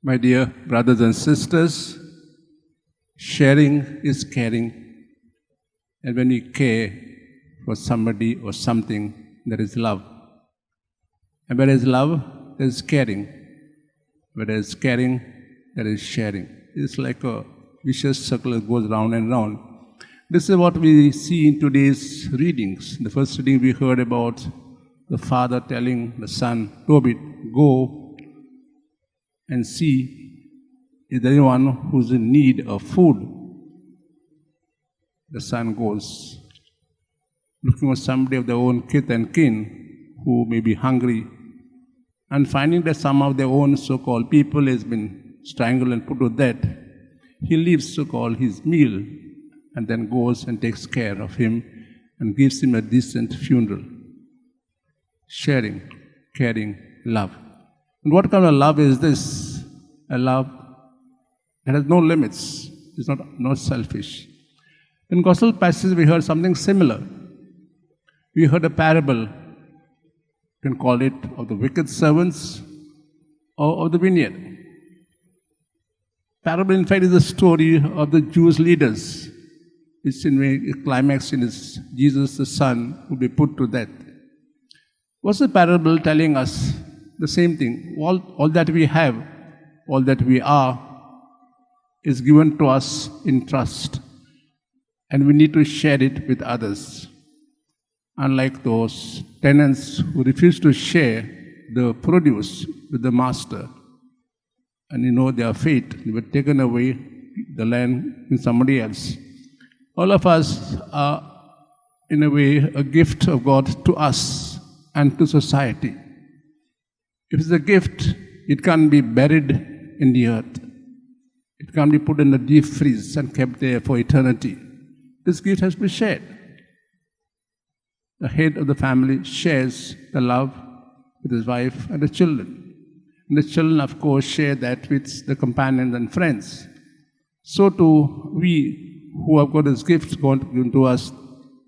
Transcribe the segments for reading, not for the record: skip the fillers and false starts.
My dear brothers and sisters, sharing is caring. And when we care for somebody or something, there is love. And where there is love, there is caring. Where there is caring, there is sharing. It's like a vicious circle that goes round and round. This is what we see in today's readings. The first reading we heard about the father telling the son, Tobit, go and see is there anyone who's in need of food. The son goes, looking for somebody of their own kith and kin who may be hungry, and finding that some of their own so-called people has been strangled and put to death. He leaves so-called his meal and then goes and takes care of him and gives him a decent funeral. Sharing, caring, love. And what kind of love is this? A love that has no limits. It's not selfish. In gospel passage we heard something similar. We heard a parable, you can call it, of the wicked servants or of the vineyard. Parable, in fact, is the story of the Jewish leaders. It's in a climax in Jesus the Son who will be put to death. What's the parable telling us? The same thing. All that we have, all that we are, is given to us in trust. And we need to share it with others. Unlike those tenants who refuse to share the produce with the master, and their fate, they were taken away, the land in somebody else. All of us are, in a way, a gift of God to us and to society. If it's a gift, it can't be buried in the earth. It can't be put in the deep freeze and kept there for eternity. This gift has to be shared. The head of the family shares the love with his wife and the children. And the children, of course, share that with the companions and friends. So too, we who have got His gifts given to us,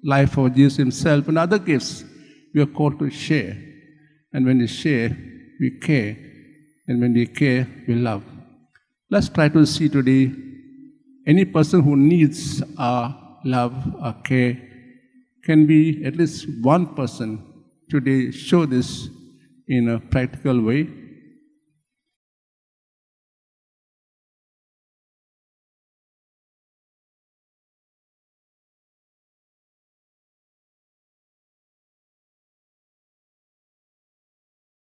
life of Jesus Himself and other gifts, we are called to share. And when we share, we care. And when we care, we love. Let's try to see today any person who needs our love, our care, can be at least one person today show this in a practical way.